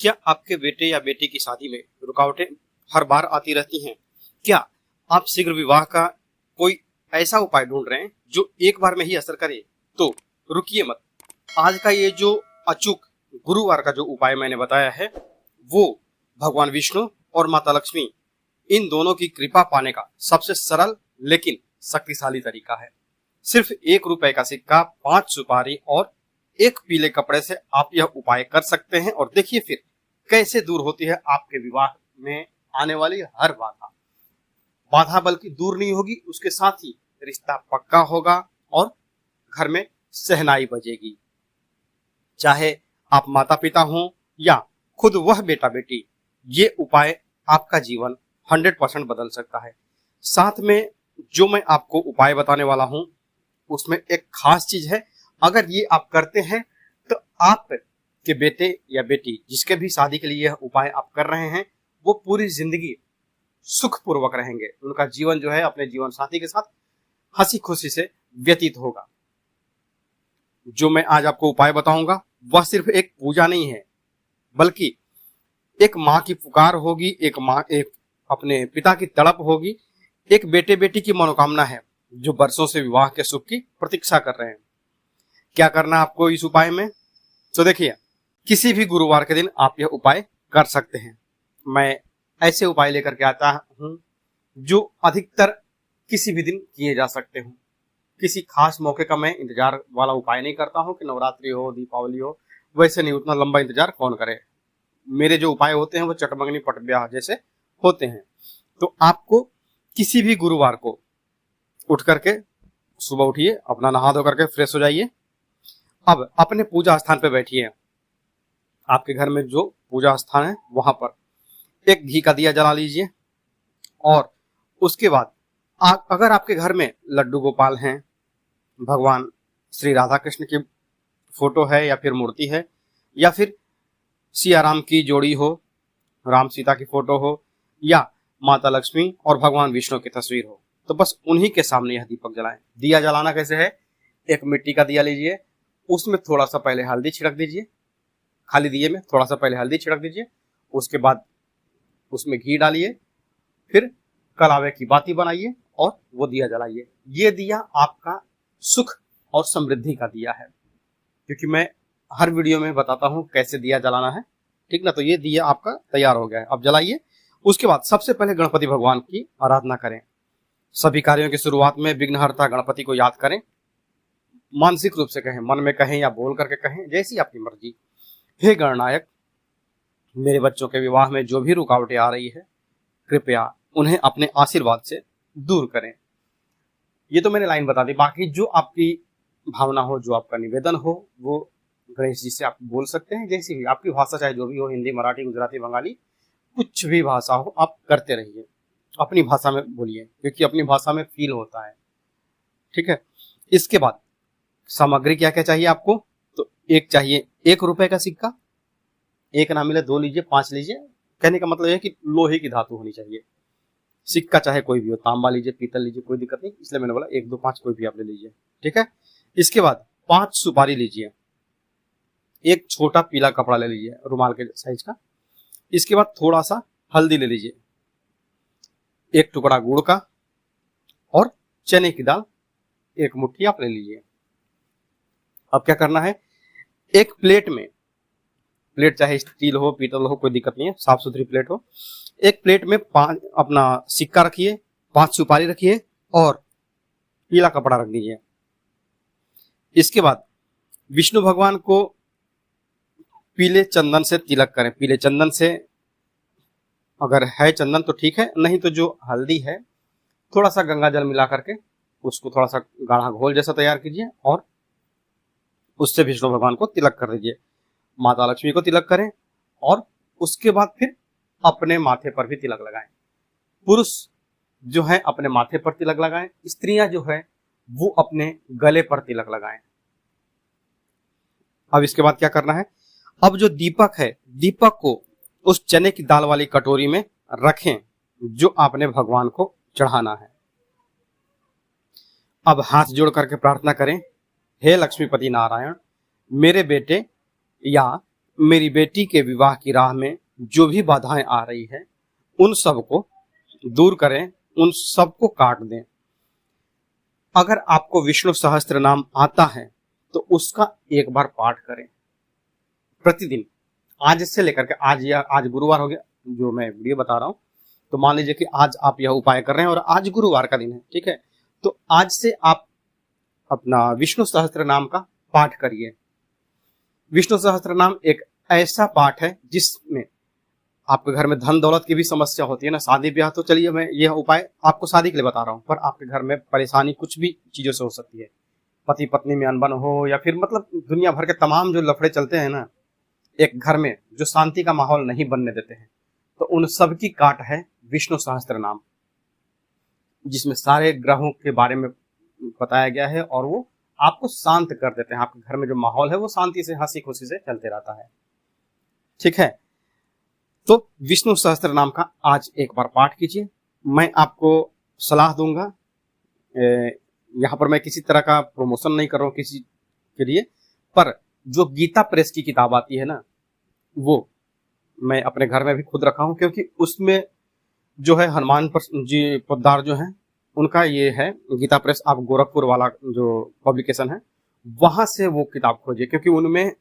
क्या आपके बेटे या बेटी की शादी में रुकावटें हर बार आती रहती हैं? क्या आप शीघ्र विवाह का कोई ऐसा उपाय ढूंढ रहे हैं जो एक बार में ही असर करे? तो रुकिए मत। आज का ये जो अचूक गुरुवार का जो उपाय मैंने बताया है वो भगवान विष्णु और माता लक्ष्मी इन दोनों की कृपा पाने का सबसे सरल लेकिन शक्तिशाली तरीका है। सिर्फ 1 रुपए का सिक्का, 5 सुपारी और एक पीले कपड़े से आप यह उपाय कर सकते हैं और देखिए फिर कैसे दूर होती है आपके विवाह में आने वाली हर बाधा। बाधा बल्कि दूर नहीं होगी, उसके साथ ही रिश्ता पक्का होगा और घर में शहनाई बजेगी। चाहे आप माता पिता हों या खुद वह बेटा बेटी, ये उपाय आपका जीवन 100% बदल सकता है। साथ में जो मैं आपको उपाय बताने वाला हूं उसमें एक खास चीज है। अगर ये आप करते हैं तो आप के बेटे या बेटी जिसके भी शादी के लिए यह उपाय आप कर रहे हैं वो पूरी जिंदगी सुखपूर्वक रहेंगे। उनका जीवन जो है अपने जीवन साथी के साथ हंसी खुशी से व्यतीत होगा। जो मैं आज आपको उपाय बताऊंगा वह सिर्फ एक पूजा नहीं है, बल्कि एक माँ की पुकार होगी, एक अपने पिता की तड़प होगी, एक बेटे बेटी की मनोकामना है जो बरसों से विवाह के सुख की प्रतीक्षा कर रहे हैं। क्या करना आपको इस उपाय में? तो देखिए, किसी भी गुरुवार के दिन आप यह उपाय कर सकते हैं। मैं ऐसे उपाय लेकर के आता हूं जो अधिकतर किसी भी दिन किए जा सकते हो। किसी खास मौके का मैं इंतजार वाला उपाय नहीं करता हूं कि नवरात्रि हो, दीपावली हो, वैसे नहीं। उतना लंबा इंतजार कौन करे। मेरे जो उपाय होते हैं वो चटमंगनी पट ब्याह जैसे होते हैं। तो आपको किसी भी गुरुवार को उठ करके सुबह उठिए, अपना नहा धो करके फ्रेश हो जाइए। अब अपने पूजा स्थान पे बैठिए। आपके घर में जो पूजा स्थान है वहां पर एक घी का दिया जला लीजिए और उसके बाद अगर आपके घर में लड्डू गोपाल हैं, भगवान श्री राधा कृष्ण की फोटो है या फिर मूर्ति है, या फिर सिया राम की जोड़ी हो, राम सीता की फोटो हो, या माता लक्ष्मी और भगवान विष्णु की तस्वीर हो, तो बस उन्हीं के सामने यह दीपक जलाएं। दिया जलाना कैसे है? एक मिट्टी का दिया लीजिए, उसमें थोड़ा सा पहले हल्दी छिड़क दीजिए। खाली दिए में थोड़ा सा पहले हल्दी छिड़क दीजिए, उसके बाद उसमें घी डालिए, फिर कलावे की बाती बनाइए और वो दिया जलाइए। ये दिया आपका सुख और समृद्धि का दिया है, क्योंकि मैं हर वीडियो में बताता हूं कैसे दिया जलाना है, ठीक ना। तो ये दिया आपका तैयार हो गया है, अब जलाइए। उसके बाद सबसे पहले गणपति भगवान की आराधना करें। सभी कार्यों की शुरुआत में विघ्नहर्ता गणपति को याद करें। मानसिक रूप से कहें, मन में कहें या बोल करके कहें, जैसी आपकी मर्जी। हे गणनायक, मेरे बच्चों के विवाह में जो भी रुकावटें आ रही है कृपया उन्हें अपने आशीर्वाद से दूर करें। ये तो मैंने लाइन बता दी। बाकी जो आपकी भावना हो, जो आपका निवेदन हो, वो गणेश जी से आप बोल सकते हैं। जैसी भी आपकी भाषा, चाहे जो भी हो, हिंदी, मराठी, गुजराती, बंगाली, कुछ भी भाषा हो, आप करते रहिए। अपनी भाषा में बोलिए, क्योंकि अपनी भाषा में फील होता है, ठीक है। इसके बाद सामग्री क्या क्या चाहिए आपको? तो एक चाहिए 1 रुपए का सिक्का। एक ना मिले 2 लीजिए, 5 लीजिए। कहने का मतलब है कि लोहे की धातु होनी चाहिए। सिक्का चाहे कोई भी हो, तांबा लीजिए, पीतल लीजिए, कोई दिक्कत नहीं। इसलिए मैंने बोला 1, 2, 5 कोई भी आप ले लीजिए, ठीक है। इसके बाद 5 सुपारी लीजिए। एक छोटा पीला कपड़ा ले लीजिए, रुमाल के साइज का। इसके बाद थोड़ा सा हल्दी ले लीजिए, एक टुकड़ा गुड़ का, और चने की दाल 1 मुट्ठी आप ले लीजिए। अब क्या करना है? एक प्लेट में, प्लेट चाहे स्टील हो, पीतल हो, कोई दिक्कत नहीं है, साफ सुथरी प्लेट हो। एक प्लेट में 5 अपना सिक्का रखिए, 5 सुपारी रखिए और पीला कपड़ा रख दीजिए। इसके बाद विष्णु भगवान को पीले चंदन से तिलक करें। पीले चंदन से, अगर है चंदन तो ठीक है, नहीं तो जो हल्दी है थोड़ा सा गंगा जल मिला करके उसको थोड़ा सा गाढ़ा घोल जैसा तैयार कीजिए और उससे विष्णु भगवान को तिलक कर दीजिए। माता लक्ष्मी को तिलक करें और उसके बाद फिर अपने माथे पर भी तिलक लगाएं। पुरुष जो है अपने माथे पर तिलक लगाएं, स्त्रियां जो है वो अपने गले पर तिलक लगाएं। अब इसके बाद क्या करना है? अब जो दीपक है, दीपक को उस चने की दाल वाली कटोरी में रखें जो आपने भगवान को चढ़ाना है। अब हाथ जोड़ करके प्रार्थना करें, हे लक्ष्मीपति नारायण, मेरे बेटे या मेरी बेटी के विवाह की राह में जो भी बाधाएं आ रही है उन सब को दूर करें, उन सब को काट दें। अगर आपको विष्णु सहस्त्र नाम आता है तो उसका एक बार पाठ करें प्रतिदिन। आज से लेकर के आज गुरुवार हो गया जो मैं वीडियो बता रहा हूं, तो मान लीजिए कि आज आप यह उपाय कर रहे हैं और आज गुरुवार का दिन है, ठीक है, तो आज से आप अपना विष्णु सहस्त्र नाम का पाठ करिए। विष्णु सहस्त्र नाम एक ऐसा पाठ है जिसमें आपके घर में धन दौलत की भी समस्या होती है ना, शादी ब्याह तो चलिए मैं यह उपाय आपको शादी के लिए बता रहा हूं, पर आपके घर में परेशानी कुछ भी चीजों से हो सकती है, पति पत्नी में अनबन हो या फिर मतलब दुनिया भर के तमाम जो लफड़े चलते हैं ना एक घर में, जो शांति का माहौल नहीं बनने देते हैं, तो उन सब की काट है विष्णु सहस्त्र नाम, जिसमें सारे ग्रहों के बारे में बताया गया है और वो आपको शांत कर देते हैं। आपके घर में जो माहौल है वो शांति से हंसी खुशी से चलते रहता है, ठीक है। तो विष्णु सहस्त्र नाम का आज एक बार पाठ कीजिए। मैं आपको सलाह दूंगा, यहाँ पर मैं किसी तरह का प्रमोशन नहीं कर रहा हूँ किसी के लिए, पर जो गीता प्रेस की किताब आती है ना वो मैं अपने घर में भी खुद रखा हूँ, क्योंकि उसमें जो है हनुमान जी पोद्दार जो है उनका ये है गीता प्रेस। आप गोरखपुर वाला जो पब्लिकेशन है वहां से वो किताब खोजिए, क्योंकि उनमें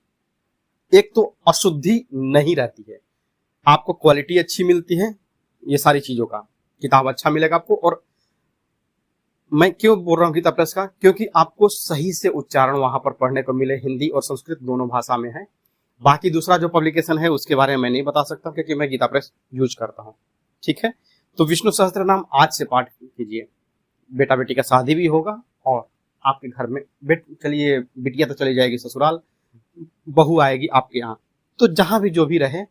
एक तो अशुद्धि नहीं रहती है, आपको क्वालिटी अच्छी मिलती है, ये सारी चीजों का किताब अच्छा मिलेगा आपको। और मैं क्यों बोल रहा हूँ गीता प्रेस का, क्योंकि आपको सही से उच्चारण वहां पर पढ़ने को मिले, हिंदी और संस्कृत दोनों भाषा में है। बाकी दूसरा जो पब्लिकेशन है उसके बारे में मैं नहीं बता सकता क्योंकि मैं गीता प्रेस यूज करता हूँ, ठीक है। तो विष्णु सहस्त्र नाम आज से पाठ कीजिए, बेटा बेटी का शादी भी होगा और आपके घर में चलिए बिटिया तो चली जाएगी ससुराल, बहू आएगी आपके यहाँ, तो जहां भी जो भी रहे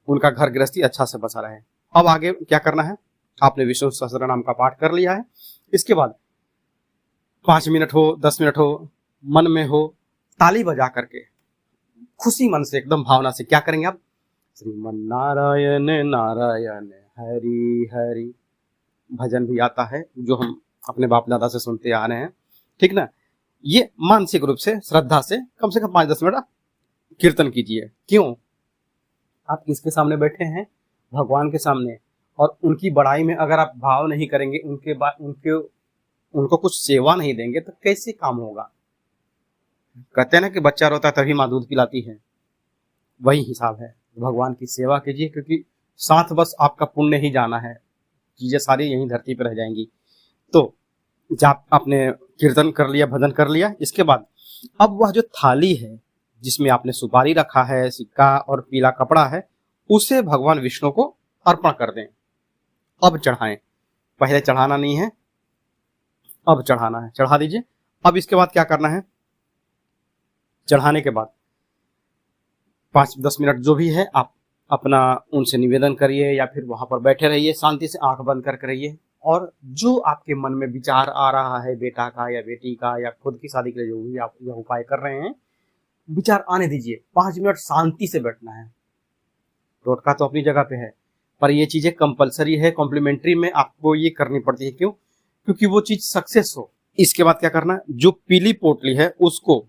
उनका घर गृहस्थी अच्छा से बसा रहे। अब आगे क्या करना है, आपने विष्णु सहस्त्र नाम का पाठ कर लिया है, इसके बाद 5 मिनट हो 10 मिनट हो मन में हो ताली बजा करके खुशी मन से एकदम भावना से क्या करेंगे आप, श्रीमन नारायण नारायण हरि हरि भजन भी आता है जो हम अपने बाप दादा से सुनते आ रहे हैं, ठीक ना। ये मानसिक रूप से श्रद्धा से कम 5-10 मिनट कीर्तन कीजिए। क्यों, आप किसके सामने बैठे हैं, भगवान के सामने, और उनकी बड़ाई में अगर आप भाव नहीं करेंगे, उनको कुछ सेवा नहीं देंगे तो कैसे काम होगा। कहते हैं ना कि बच्चा रोता है तभी माँ दूध पिलाती है, वही हिसाब है। भगवान की सेवा कीजिए, क्योंकि साथ बस आपका पुण्य ही जाना है, चीजें सारी यहीं धरती पर रह जाएंगी। तो जब आपने कीर्तन कर लिया, भजन कर लिया, इसके बाद अब वह जो थाली है जिसमें आपने सुपारी रखा है, सिक्का और पीला कपड़ा है, उसे भगवान विष्णु को अर्पण कर दें। अब चढ़ाएं, पहले चढ़ाना नहीं है, अब चढ़ाना है, चढ़ा दीजिए। अब इसके बाद क्या करना है, चढ़ाने के बाद 5-10 मिनट जो भी है आप अपना उनसे निवेदन करिए या फिर वहां पर बैठे रहिए, शांति से आंख बंद करके रहिए, और जो आपके मन में विचार आ रहा है बेटा का या बेटी का या खुद की शादी के लिए जो भी आप यह उपाय कर रहे हैं, विचार आने दीजिए। 5 मिनट शांति से बैठना है। टोटका तो अपनी जगह पे है, पर ये चीजें कंपलसरी है, कॉम्प्लीमेंट्री में आपको ये करनी पड़ती है। क्यों, क्योंकि वो चीज सक्सेस हो। इसके बाद क्या करना है, जो पीली पोटली है उसको,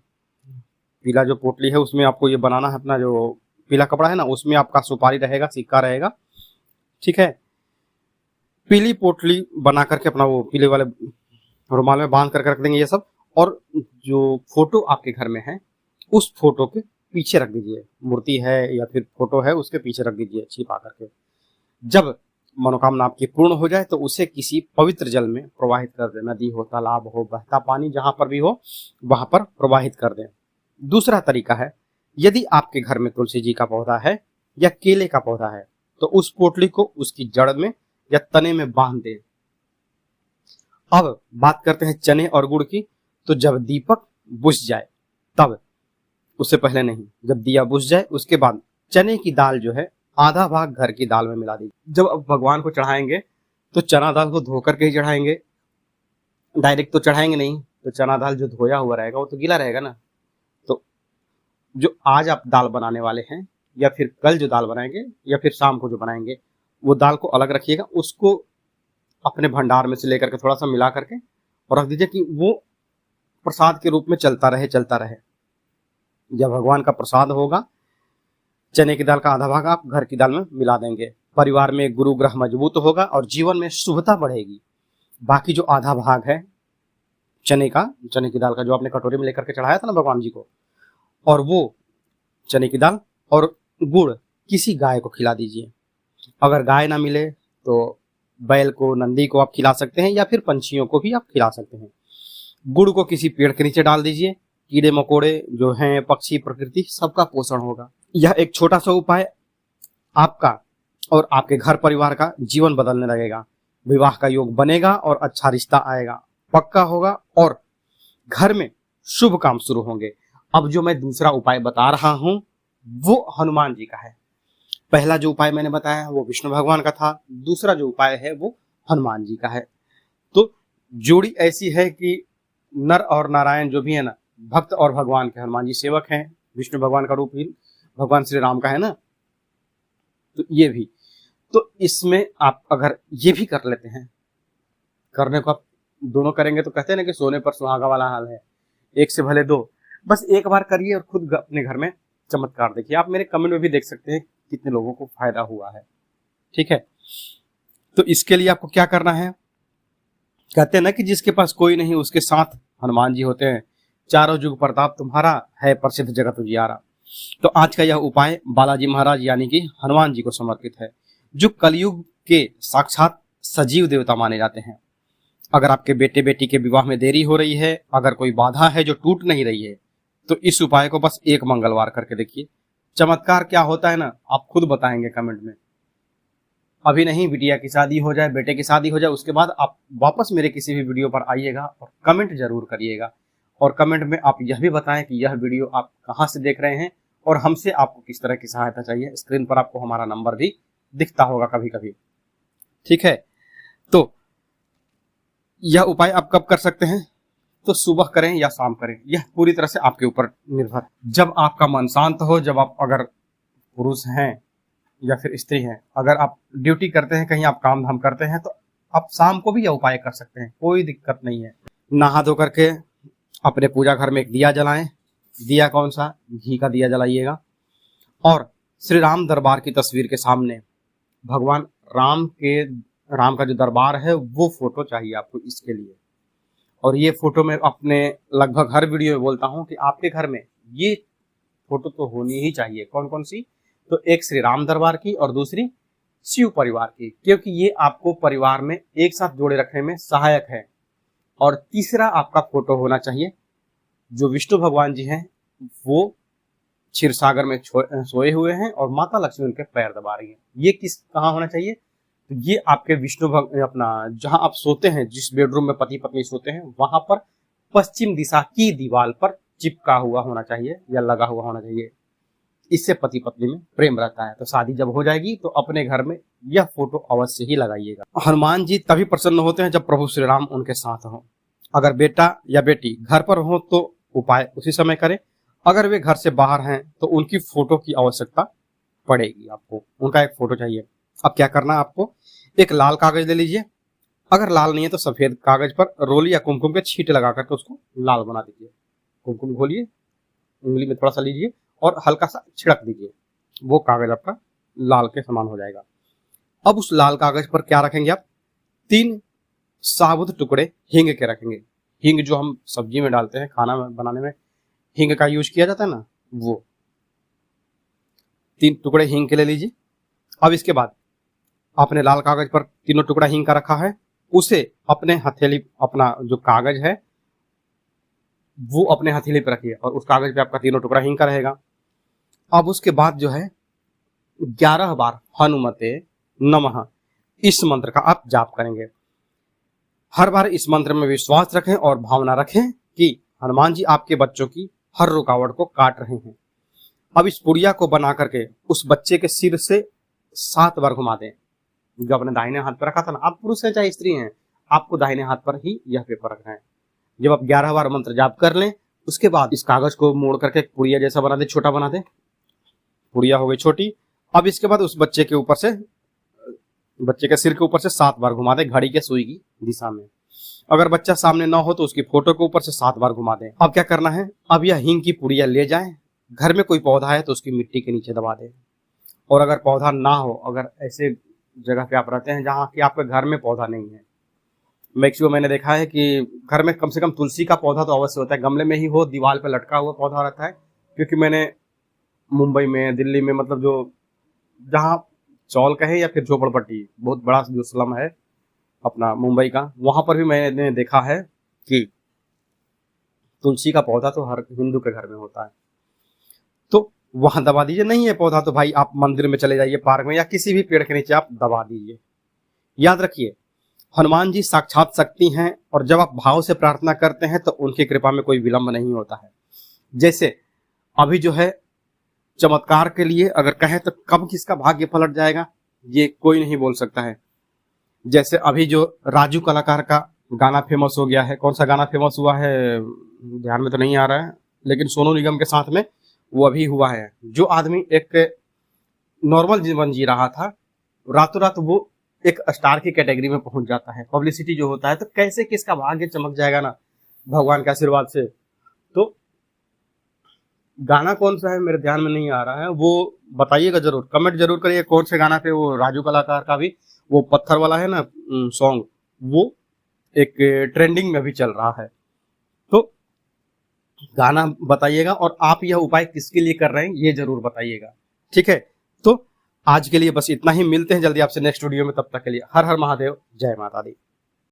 पीला जो पोटली है उसमें आपको ये बनाना है, अपना जो पीला कपड़ा है ना उसमें आपका सुपारी रहेगा, सिक्का रहेगा, ठीक है। पीली पोटली बना करके अपना वो पीले वाले रुमाल में बांध करके रख देंगे ये सब, और जो फोटो आपके घर में है उस फोटो के पीछे रख दीजिए, मूर्ति है या फिर फोटो है उसके पीछे रख दीजिए छिपा करके। जब मनोकामना आपकी पूर्ण हो जाए तो उसे किसी पवित्र जल में प्रवाहित कर दें, नदी हो, तालाब हो, बहता पानी जहां पर भी हो वहां पर प्रवाहित कर दें। दूसरा तरीका है, यदि आपके घर में तुलसी जी का पौधा है या केले का पौधा है तो उस पोटली को उसकी जड़ में या तने में बांध दें। अब बात करते हैं चने और गुड़ की। तो जब दीपक बुझ जाए तब, उससे पहले नहीं, जब दिया बुझ जाए उसके बाद चने की दाल जो है आधा भाग घर की दाल में मिला दीजिए। जब अब भगवान को चढ़ाएंगे तो चना दाल को धो करके ही चढ़ाएंगे, डायरेक्ट तो चढ़ाएंगे नहीं। तो चना दाल जो धोया हुआ रहेगा वो तो गीला रहेगा ना। तो जो आज आप दाल बनाने वाले हैं या फिर कल जो दाल बनाएंगे या फिर शाम को जो बनाएंगे, वो दाल को अलग रखिएगा, उसको अपने भंडार में से लेकर के थोड़ा सा मिला करके और रख दीजिए कि वो प्रसाद के रूप में चलता रहे। जब भगवान का प्रसाद होगा चने की दाल का आधा भाग आप घर की दाल में मिला देंगे। परिवार में गुरु ग्रह मजबूत होगा और जीवन में शुभता बढ़ेगी। बाकी जो आधा भाग है चने की दाल का जो आपने कटोरी में लेकर के चढ़ाया था ना भगवान जी को, और वो चने की दाल और गुड़ किसी गाय को खिला दीजिए। अगर गाय ना मिले तो बैल को, नंदी को आप खिला सकते हैं, या फिर पंछियों को भी आप खिला सकते हैं। गुड़ को किसी पेड़ के नीचे डाल दीजिए। कीड़े मकोड़े जो हैं, पक्षी, प्रकृति, सबका पोषण होगा। यह एक छोटा सा उपाय आपका और आपके घर परिवार का जीवन बदलने लगेगा। विवाह का योग बनेगा और अच्छा रिश्ता आएगा, पक्का होगा, और घर में शुभ काम शुरू होंगे। अब जो मैं दूसरा उपाय बता रहा हूं वो हनुमान जी का है। पहला जो उपाय मैंने बताया वो विष्णु भगवान का था, दूसरा जो उपाय है वो हनुमान जी का है। तो जोड़ी ऐसी है कि नर और नारायण जो भी है ना, भक्त और भगवान के, हनुमान जी सेवक हैं। विष्णु भगवान का रूप ही भगवान श्री राम का है ना, तो ये भी। तो इसमें आप अगर ये भी कर लेते हैं, करने को आप दोनों करेंगे तो कहते हैं ना कि सोने पर सुहागा वाला हाल है, एक से भले दो। बस एक बार करिए और खुद अपने घर में चमत्कार देखिए। आप मेरे कमेंट में भी देख सकते हैं कितने लोगों को फायदा हुआ है। ठीक है, तो इसके लिए आपको क्या करना है, कहते हैं ना कि जिसके पास कोई नहीं उसके साथ हनुमान जी होते हैं। चारों जुग प्रताप तुम्हारा है, प्रसिद्ध जगत उजियारा। तो आज का यह उपाय बालाजी महाराज यानी कि हनुमान जी को समर्पित है, जो कलयुग के साक्षात सजीव देवता माने जाते हैं। अगर आपके बेटे बेटी के विवाह में देरी हो रही है, अगर कोई बाधा है जो टूट नहीं रही है, तो इस उपाय को बस एक मंगलवार करके देखिए। चमत्कार क्या होता है ना, आप खुद बताएंगे कमेंट में। अभी नहीं, बिटिया की शादी हो जाए, बेटे की शादी हो जाए, उसके बाद आप वापस मेरे किसी भी वीडियो पर आइएगा और कमेंट जरूर करिएगा। और कमेंट में आप यह भी बताएं कि यह वीडियो आप कहां से देख रहे हैं और हमसे आपको किस तरह की सहायता चाहिए। स्क्रीन पर आपको हमारा नंबर भी दिखता होगा कभी कभी। ठीक है, तो यह उपाय आप कब कर सकते हैं, तो सुबह करें या शाम करें, यह पूरी तरह से आपके ऊपर निर्भर। जब आपका मन शांत हो, जब आप, अगर पुरुष हैं या फिर स्त्री हैं, अगर आप ड्यूटी करते हैं, कहीं आप काम धाम करते हैं, तो आप शाम को भी यह उपाय कर सकते हैं, कोई दिक्कत नहीं है। नहा धो करके अपने पूजा घर में एक दिया जलाएं। दिया कौन सा, घी का दिया जलाइएगा। और श्री राम दरबार की तस्वीर के सामने भगवान राम का जो दरबार है वो फोटो चाहिए आपको इसके लिए। और ये फोटो मैं अपने लगभग हर वीडियो में बोलता हूं कि आपके घर में ये फोटो तो होनी ही चाहिए। कौन कौन सी, तो एक श्री राम दरबार की और दूसरी शिव परिवार की, क्योंकि ये आपको परिवार में एक साथ जोड़े रखने में सहायक है। और तीसरा आपका फोटो होना चाहिए जो विष्णु भगवान जी हैं, वो क्षीर सागर में सोए हुए हैं और माता लक्ष्मी उनके पैर दबा रही है। ये कहाँ होना चाहिए, तो ये आपके अपना जहां आप सोते हैं, जिस बेडरूम में पति पत्नी सोते हैं, वहां पर पश्चिम दिशा की दीवार पर चिपका हुआ होना चाहिए या लगा हुआ होना चाहिए। इससे पति पत्नी में प्रेम रहता है। तो शादी जब हो जाएगी तो अपने घर में यह फोटो अवश्य ही लगाइएगा। हनुमान जी तभी प्रसन्न होते हैं जब प्रभु श्री राम उनके साथ हो। अगर बेटा या बेटी घर पर हो तो उपाय उसी समय करें, अगर वे घर से बाहर हैं तो उनकी फोटो की आवश्यकता पड़ेगी। आपको उनका एक फोटो चाहिए। अब क्या करना है, आपको एक लाल कागज ले लीजिए, अगर लाल नहीं है तो सफेद कागज पर रोली या कुमकुम के छींटे लगा करके उसको लाल बना दीजिए। कुमकुम घोलिए, उंगली में थोड़ा सा लीजिए और हल्का सा छिड़क दीजिए, वो कागज आपका लाल के समान हो जाएगा। अब उस लाल कागज पर क्या रखेंगे आप, 3 साबुत टुकड़े हींग के रखेंगे। हींग जो हम सब्जी में डालते हैं, खाना बनाने में हींग का यूज किया जाता है ना, वो 3 टुकड़े हींग के ले लीजिए। अब इसके बाद आपने लाल कागज पर तीनों टुकड़ा हींग का रखा है, उसे अपने हथेली, अपना जो कागज है वो अपने हथेली पर रखिए और उस कागज पे आपका तीनों टुकड़ा हींग का रहेगा। अब उसके बाद जो है 11 बार हनुमते नमः इस मंत्र का आप जाप करेंगे। हर बार इस मंत्र में विश्वास रखें और भावना रखें कि हनुमान जी आपके बच्चों की हर रुकावट को काट रहे हैं। अब इस पुड़िया को बना करके उस बच्चे के सिर से 7 बार घुमा दें। जो अपने दाहिने हाथ पर रखा था ना, आप पुरुष हैं चाहे स्त्री हैं, आपको दाहिने हाथ पर ही यह पेपर रखना है। जब आप 11 बार मंत्र जाप कर लें, उसके बाद इस कागज को मोड़ करके पुड़िया जैसा बना दे, छोटा बना दे, पुड़िया हो गई छोटी। अब इसके बाद उस बच्चे के ऊपर से, बच्चे के सिर के ऊपर से 7 बार घुमा दे घड़ी के सुई की दिशा में। अगर बच्चा सामने ना हो तो उसकी फोटो के ऊपर से 7 बार घुमा दें। अब क्या करना है, अब यह हींग की पुड़िया ले जाएं, घर में कोई पौधा है तो उसकी मिट्टी के नीचे दबा दें। और अगर पौधा ना हो, अगर ऐसे जगह पे आप रहते हैं जहाँ कि आपके घर में पौधा नहीं है, मैक्सिमम मैंने देखा है कि घर में कम से कम तुलसी का पौधा तो अवश्य होता है, गमले में ही हो, दीवार पे लटका हुआ पौधा रहता है। क्योंकि मैंने मुंबई में, दिल्ली में, मतलब जो जहाँ चौल कहे या फिर झोपड़पट्टी, बहुत बड़ा जो स्लम है अपना मुंबई का, वहां पर भी मैंने देखा है कि तुलसी का पौधा तो हर हिंदू के घर में होता है। तो वहां दबा दीजिए, नहीं है पौधा तो भाई आप मंदिर में चले जाइए, पार्क में, या किसी भी पेड़ के नीचे आप दबा दीजिए। याद रखिए, हनुमान जी साक्षात शक्ति हैं, और जब आप भाव से प्रार्थना करते हैं तो उनकी कृपा में कोई विलंब नहीं होता है। जैसे अभी जो है चमत्कार के लिए अगर कहें तो कब किसका भाग्य पलट जाएगा ये कोई नहीं बोल सकता है। जैसे अभी जो राजू कलाकार का गाना फेमस हो गया है, कौन सा गाना फेमस हुआ है ध्यान में तो नहीं आ रहा है, लेकिन सोनू निगम के साथ में वो अभी हुआ है। जो आदमी एक नॉर्मल जीवन जी रहा था, रातों रात वो एक स्टार की कैटेगरी में पहुंच जाता है। पब्लिसिटी जो होता है, तो कैसे किसका भाग्य चमक जाएगा ना भगवान के आशीर्वाद से। तो गाना कौन सा है मेरे ध्यान में नहीं आ रहा है, वो बताइएगा जरूर, कमेंट जरूर करिए कौन से गाना पे, वो राजू कलाकार का भी वो पत्थर वाला है ना सॉन्ग, वो एक ट्रेंडिंग में भी चल रहा है। तो गाना बताइएगा, और आप यह उपाय किसके लिए कर रहे हैं ये जरूर बताइएगा, ठीक है। तो आज के लिए बस इतना ही, मिलते हैं जल्दी आपसे नेक्स्ट वीडियो में, तब तक के लिए हर हर महादेव, जय माता दी।